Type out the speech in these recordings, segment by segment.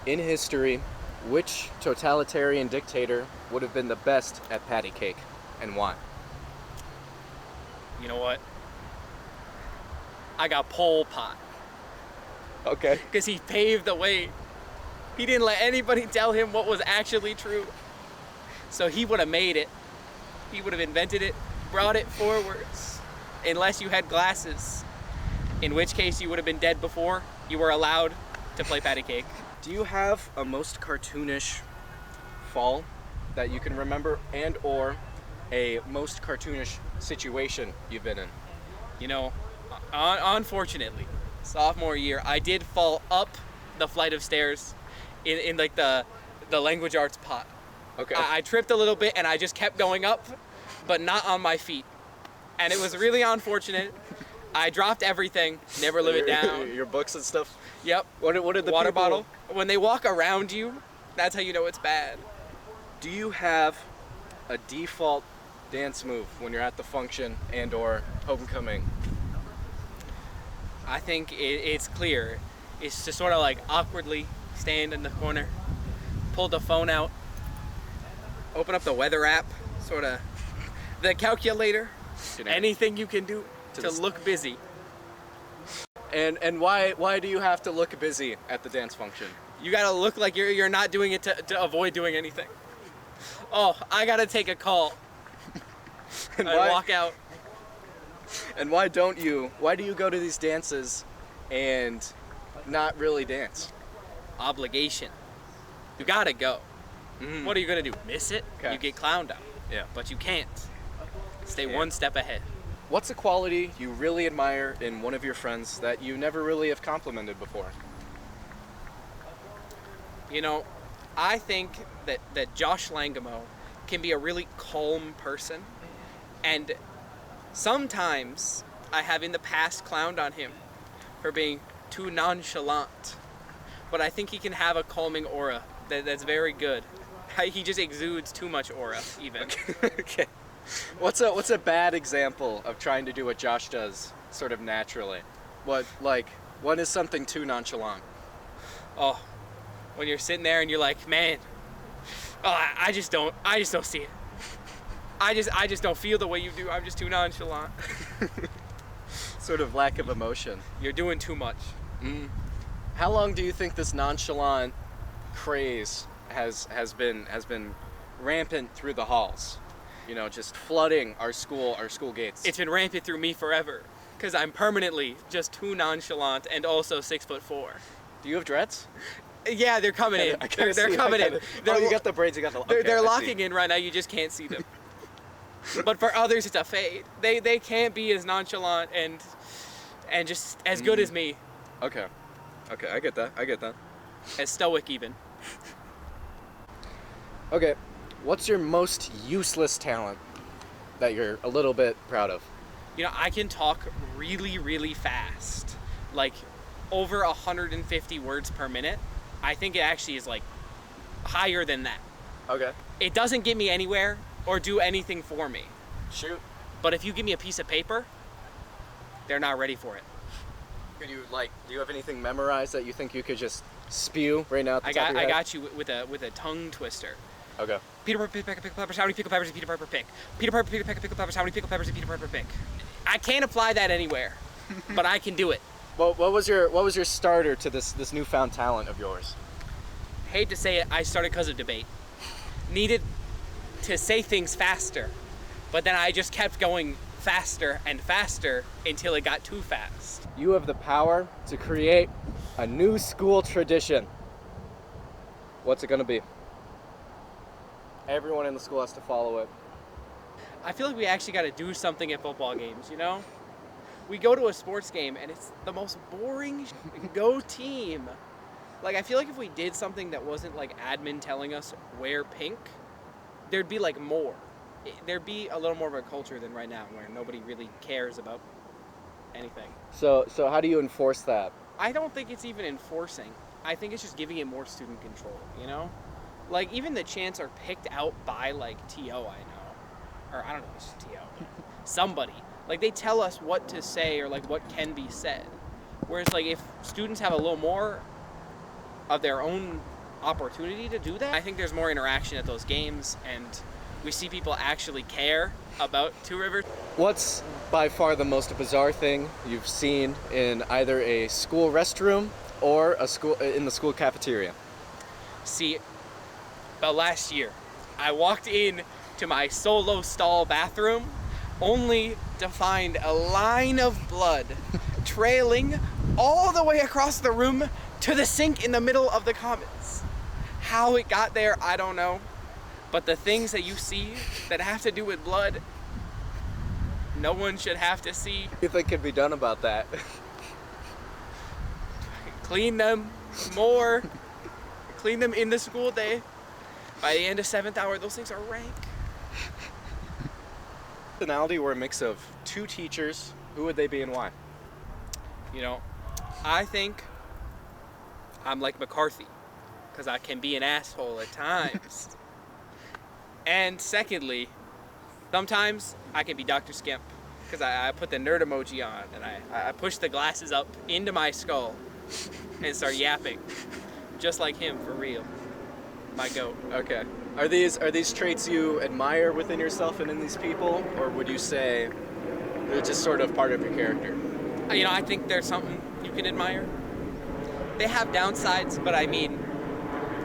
In history, which totalitarian dictator would have been the best at patty cake, and why? You know what? I got Pol Pot. Okay. Because he paved the way. He didn't let anybody tell him what was actually true. So he would have made it. He would have invented it, brought it forwards. Unless you had glasses. In which case you would have been dead before you were allowed to play patty cake. Do you have a most cartoonish fall that you can remember, and or a most cartoonish situation you've been in? You know, unfortunately, sophomore year, I did fall up the flight of stairs in like the language arts pot. Okay. I tripped a little bit and I just kept going up, but not on my feet. And it was really unfortunate. I dropped everything, never live it down. Your books and stuff? Yep. What did the water people... bottle? When they walk around you, that's how you know it's bad. Do you have a default dance move when you're at the function and or homecoming? I think it's clear. It's to sort of like awkwardly stand in the corner, pull the phone out, open up the weather app, sort of the calculator, anything you can do to look busy. And why do you have to look busy at the dance function? You gotta look like you're not doing it to avoid doing anything. Oh, I gotta take a call. and walk out. And why do you go to these dances and not really dance? Obligation. You gotta go. What are you gonna do? Miss it? Okay. You get clowned out. Yeah. But you can't. Stay one step ahead. What's a quality you really admire in one of your friends that you never really have complimented before? You know, I think that Josh Langamo can be a really calm person. And sometimes I have in the past clowned on him for being too nonchalant. But I think he can have a calming aura that's very good. He just exudes too much aura, even. Okay. What's a bad example of trying to do what Josh does sort of naturally? What is something too nonchalant? Oh, when you're sitting there and you're like, man, I just don't see it. I just don't feel the way you do. I'm just too nonchalant. Sort of lack of emotion. You're doing too much. How long do you think this nonchalant craze has been rampant through the halls? You know, just flooding our school gates. It's been rampant through me forever, because I'm permanently just too nonchalant and also 6'4". Do you have dreads? Yeah, they're coming in. They're coming in. Oh, you got the braids. You got the. Okay, they're locking in right now. You just can't see them. But for others, it's a fade. They can't be as nonchalant and just as good as me. Okay, I get that. As stoic even. Okay. What's your most useless talent that you're a little bit proud of? You know, I can talk really, really fast. Like, over 150 words per minute. I think it actually is, like, higher than that. Okay. It doesn't get me anywhere or do anything for me. Shoot. But if you give me a piece of paper, they're not ready for it. Do you have anything memorized that you think you could just spew right now at the top of your head? I got you with a tongue twister. Okay. Peter Piper, pickle peppers. How many pickle peppers did Peter Piper pick? Peter Piper, pickle peppers. How many pickle peppers did Peter Piper pick? I can't apply that anywhere, but I can do it. Well, what was your starter to this newfound talent of yours? Hate to say it, I started because of debate. Needed to say things faster, but then I just kept going faster and faster until it got too fast. You have the power to create a new school tradition. What's it gonna be? Everyone in the school has to follow it. I feel like we actually got to do something at football games, you know? We go to a sports game and it's the most boring go team. Like, I feel like if we did something that wasn't like admin telling us wear pink, there'd be like more. There'd be a little more of a culture than right now where nobody really cares about anything. So how do you enforce that? I don't think it's even enforcing. I think it's just giving it more student control, you know? Like, even the chants are picked out by, like, T.O. I know. Or, I don't know if it's T.O. Somebody. Like, they tell us what to say or, like, what can be said. Whereas, like, if students have a little more of their own opportunity to do that. I think there's more interaction at those games, and we see people actually care about Two Rivers. What's by far the most bizarre thing you've seen in either a school restroom or in the school cafeteria? See, about last year, I walked in to my solo stall bathroom only to find a line of blood trailing all the way across the room to the sink in the middle of the commons. How it got there, I don't know. But the things that you see that have to do with blood, no one should have to see. What do you think could be done about that? Clean them more. Clean them in the school day. By the end of 7th hour, those things are rank. Personality were a mix of two teachers, who would they be and why? You know, I think I'm like McCarthy, because I can be an asshole at times. And secondly, sometimes I can be Dr. Skimp, because I put the nerd emoji on and I push the glasses up into my skull and start yapping, just like him, for real. My goat. Okay. Are these traits you admire within yourself and in these people, or would you say they're just sort of part of your character? You know, I think there's something you can admire. They have downsides, but I mean,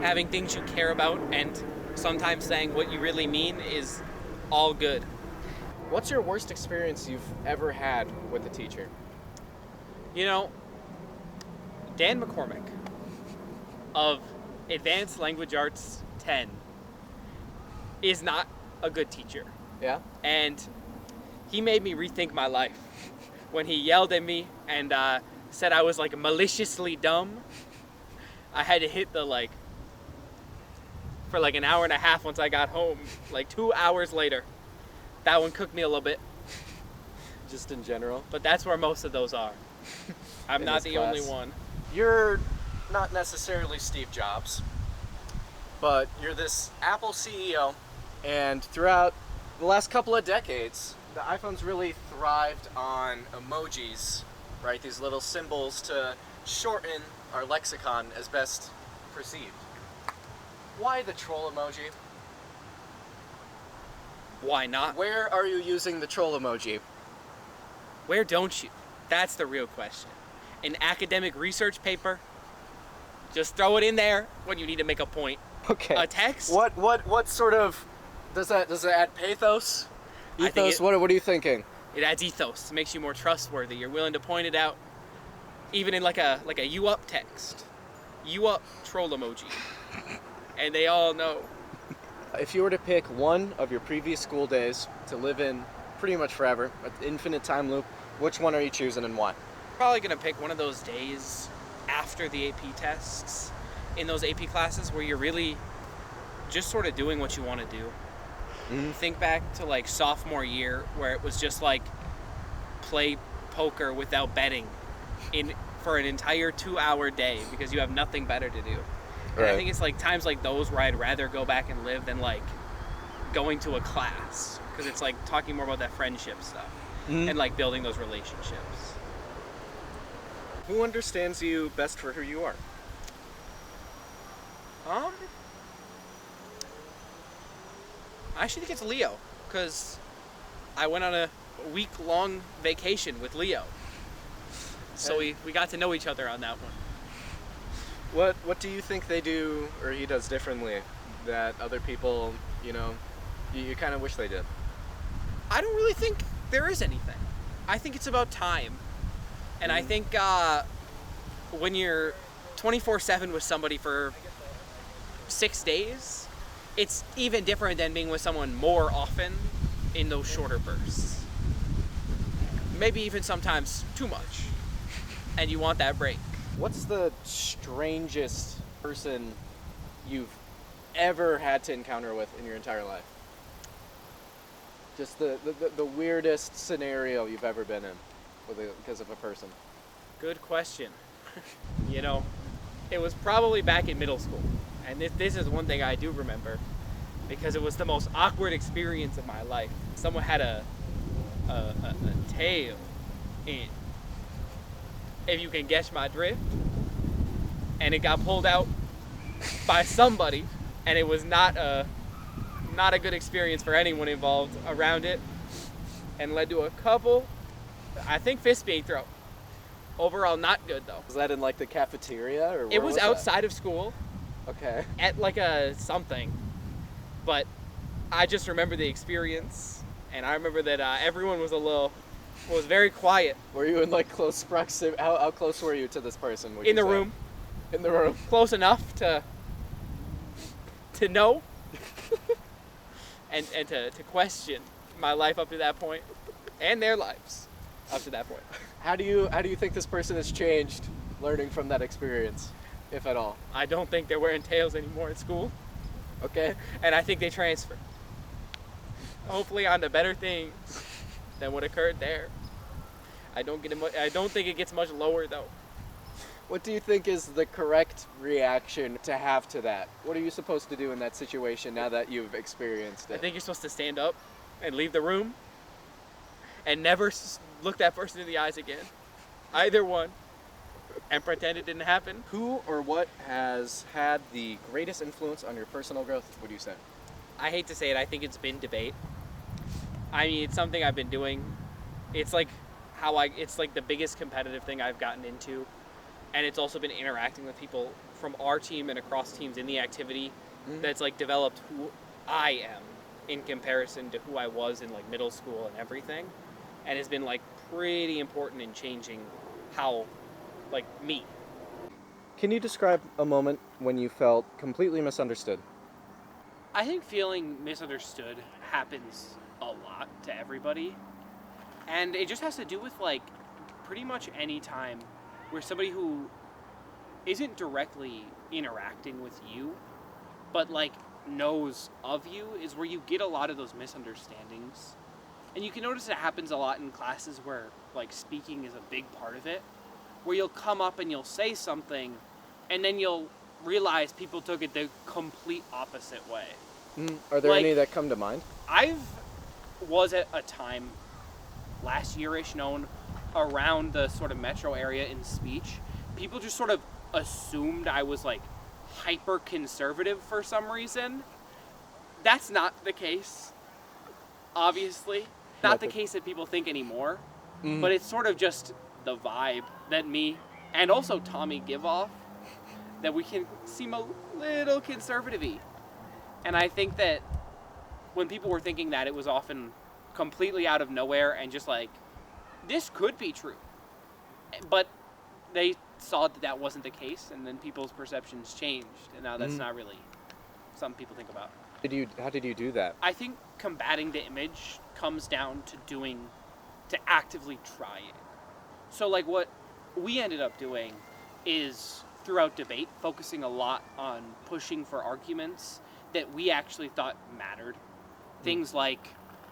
having things you care about and sometimes saying what you really mean is all good. What's your worst experience you've ever had with a teacher? You know, Dan McCormick of Advanced Language Arts 10 is not a good teacher. Yeah? And he made me rethink my life when he yelled at me and said I was like maliciously dumb. I had to hit the like for like an hour and a half once I got home, like 2 hours later. That one cooked me a little bit. Just in general? But that's where most of those are. I'm In not this the only class. one. You're not necessarily Steve Jobs, but you're this Apple CEO, and throughout the last couple of decades, the iPhone's really thrived on emojis, right? These little symbols to shorten our lexicon as best perceived. Why the troll emoji? Why not? Where are you using the troll emoji? Where don't you? That's the real question. An academic research paper? Just throw it in there when you need to make a point. Okay. A text? What sort of does that add pathos? I think Ethos? What are you thinking? It adds ethos. It makes you more trustworthy. You're willing to point it out, even in like a you up text. You up troll emoji. And they all know. If you were to pick one of your previous school days to live in pretty much forever, an infinite time loop, which one are you choosing and why? Probably gonna pick one of those days after the AP tests, in those AP classes where you're really just sort of doing what you want to do. Mm-hmm. Think back to like sophomore year where it was just like play poker without betting for an entire 2-hour day because you have nothing better to do. And I think it's like times like those where I'd rather go back and live than like going to a class, because it's like talking more about that friendship stuff and like building those relationships. Who understands you best for who you are? I actually think it's Leo, because I went on a week-long vacation with Leo. So we got to know each other on that one. What do you think they do or he does differently that other people, you kind of wish they did? I don't really think there is anything. I think it's about time. And I think when you're 24/7 with somebody for 6 days, it's even different than being with someone more often in those shorter bursts. Maybe even sometimes too much. And you want that break. What's the strangest person you've ever had to encounter with in your entire life? Just the weirdest scenario you've ever been in because of a person. Good question. It was probably back in middle school. And this is one thing I do remember, because it was the most awkward experience of my life. Someone had a tail in, if you can guess my drift, and it got pulled out by somebody, and it was not a good experience for anyone involved around it, and led to a couple, I think, fists being thrown. Overall, not good though. Was that in like the cafeteria or where It was that? outside of school Okay. at like a something, but I just remember the experience, and I remember that everyone was very quiet Were you in like close proximity? How close were you to this person? Would in you the say? room, In the room. close enough to know and to question my life up to that point, and their lives up to that point. How do you think this person has changed, learning from that experience, if at all? I don't think they're wearing tails anymore at school, Okay. and I think they transfer. Hopefully onto better things than what occurred there. I don't think it gets much lower though. What do you think is the correct reaction to have to that? What are you supposed to do in that situation now that you've experienced it? I think you're supposed to stand up and leave the room and never look that person in the eyes again. Either one. And pretend it didn't happen. Who or what has had the greatest influence on your personal growth, would you say? I hate to say it, I think it's been debate. I mean, it's something I've been doing. It's like it's like the biggest competitive thing I've gotten into. And it's also been interacting with people from our team and across teams in the activity that's like developed who I am in comparison to who I was in like middle school and everything. And it's been like pretty important in changing how, like, me. Can you describe a moment when you felt completely misunderstood? I think feeling misunderstood happens a lot to everybody. And it just has to do with like pretty much any time where somebody who isn't directly interacting with you, but like knows of you, is where you get a lot of those misunderstandings. And you can notice it happens a lot in classes where like speaking is a big part of it, where you'll come up and you'll say something and then you'll realize people took it the complete opposite way. Are there Like, any that come to mind? Was at a time last year-ish known around the sort of metro area in speech. People just sort of assumed I was like hyper conservative for some reason. That's not the case, obviously. Not the case that people think anymore. But it's sort of just the vibe that me and also Tommy give off, that we can seem a little conservative-y. And I think that when people were thinking that, it was often completely out of nowhere and just like, this could be true. But they saw that that wasn't the case, and then people's perceptions changed, and now that's not really something people think about. How did you do that? I think combating the image comes down to actively trying. So like what we ended up doing is, throughout debate, focusing a lot on pushing for arguments that we actually thought mattered. Things like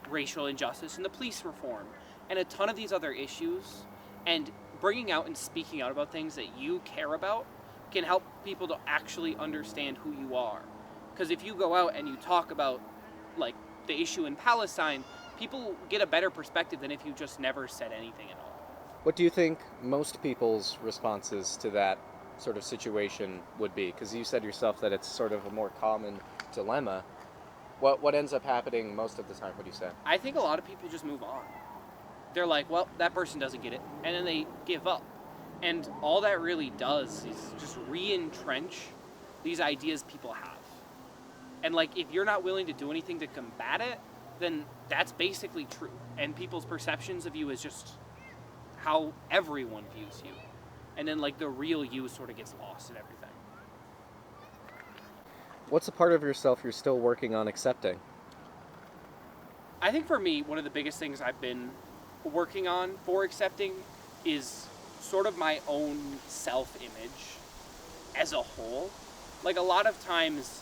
racial injustice and the police reform, and a ton of these other issues, and bringing out and speaking out about things that you care about can help people to actually understand who you are. Because if you go out and you talk about like the issue in Palestine, people get a better perspective than if you just never said anything at all. What do you think most people's responses to that sort of situation would be? Because you said yourself that it's sort of a more common dilemma. What ends up happening most of the time, what do you say? I think a lot of people just move on. They're like, well, that person doesn't get it, and then they give up. And all that really does is just re-entrench these ideas people have. And like, if you're not willing to do anything to combat it, then that's basically true. And people's perceptions of you is just how everyone views you. And then like the real you sort of gets lost in everything. What's a part of yourself you're still working on accepting? I think for me, one of the biggest things I've been working on for accepting is sort of my own self-image as a whole. Like a lot of times,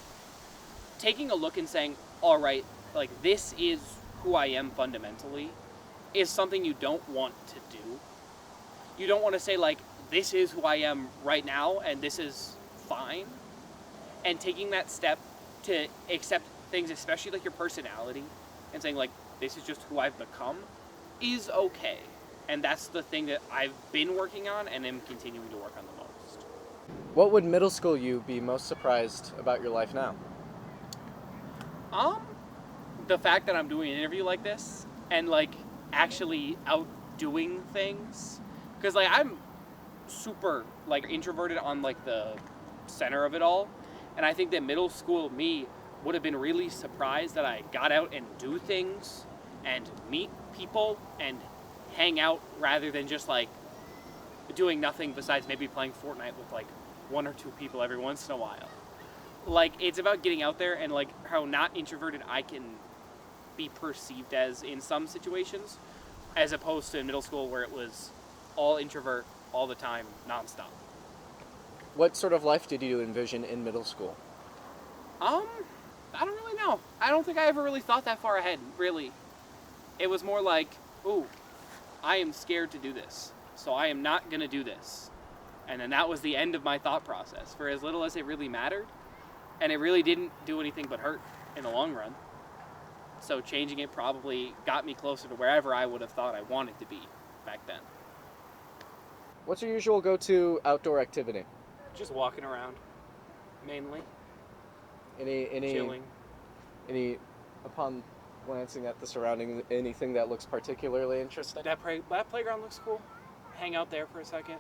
taking a look and saying, all right, like this is who I am fundamentally, is something you don't want to do. You don't want to say like, this is who I am right now and this is fine. And taking that step to accept things, especially like your personality, and saying like, this is just who I've become, is okay. And that's the thing that I've been working on and am continuing to work on the most. What would middle school you be most surprised about your life now? Um, the fact that I'm doing an interview like this and like actually outdoing things, because like I'm super like introverted on like the center of it all, and I think that middle school me would have been really surprised that I got out and do things and meet people and hang out rather than just like doing nothing besides maybe playing Fortnite with like one or two people every once in a while. Like, it's about getting out there and like how not introverted I can be perceived as in some situations, as opposed to in middle school where it was all introvert all the time, nonstop. What sort of life did you envision in middle school? I don't really know. I don't think I ever really thought that far ahead, really. It was more like, ooh, I am scared to do this, so I am not going to do this. And then that was the end of my thought process, for as little as it really mattered. And it really didn't do anything but hurt in the long run. So changing it probably got me closer to wherever I would have thought I wanted to be back then. What's your usual go-to outdoor activity? Just walking around, mainly. Any Chilling. upon glancing at the surroundings, anything that looks particularly interesting? That playground looks cool. Hang out there for a second.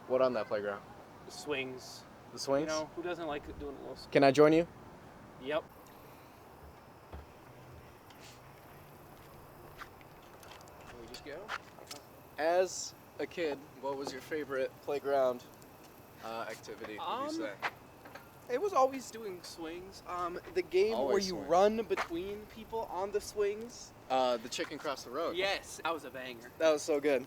What on that playground? Swings. The swings? You know, who doesn't like doing a little swing? Can I join you? Yep. Can we just go? As a kid, what was your favorite playground activity, would you say? It was always doing swings. The game Always where you swings. run between people on the swings. The chicken cross the road. Yes, that was a banger. That was so good.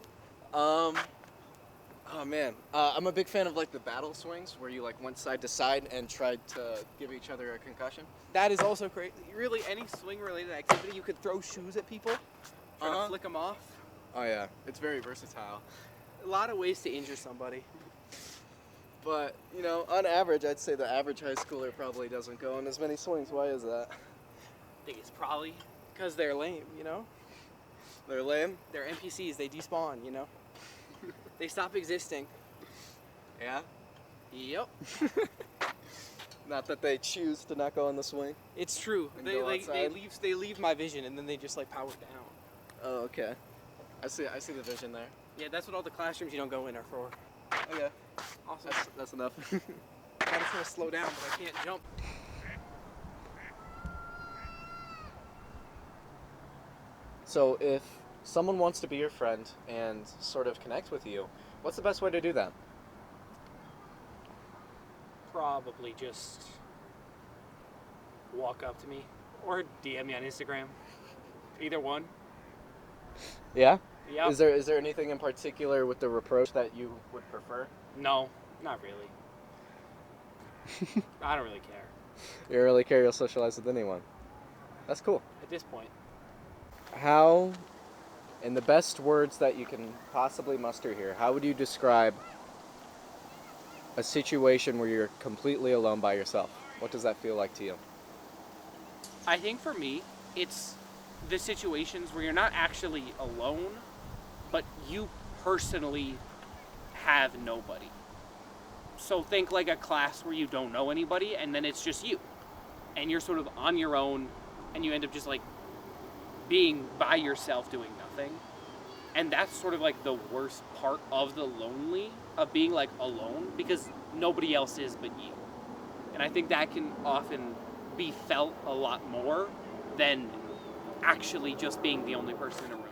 Oh man, I'm a big fan of like the battle swings where you like went side to side and tried to give each other a concussion. That is also great. Really, any swing-related activity, you could throw shoes at people, try to flick them off. Oh yeah, it's very versatile. A lot of ways to injure somebody. But, you know, on average, I'd say the average high schooler probably doesn't go on as many swings. Why is that? I think it's probably because they're lame, you know? They're lame? They're NPCs, they despawn, you know? They stop existing. Yeah? Yep. Not that they choose to not go on the swing. It's true. And They go like outside? they leave my vision and then they just like power down. Oh, okay. I see the vision there. Yeah, that's what all the classrooms you don't go in are for. Okay. Awesome. That's enough. I'm trying to slow down, but I can't jump. So if someone wants to be your friend and sort of connect with you, what's the best way to do that? Probably just walk up to me or DM me on Instagram. Either one. Yeah? Yep. Is there anything in particular with the approach that you would prefer? No, not really. I don't really care You don't really care, you'll socialize with anyone. That's cool. at this point. How, in the best words that you can possibly muster here, how would you describe a situation where you're completely alone by yourself? What does that feel like to you? I think for me, it's the situations where you're not actually alone, but you personally have nobody. So think like a class where you don't know anybody and then it's just you. And you're sort of on your own and you end up just like being by yourself doing nothing. And that's sort of like the worst part of the lonely, of being like alone, because nobody else is but you. And I think that can often be felt a lot more than actually just being the only person in a room.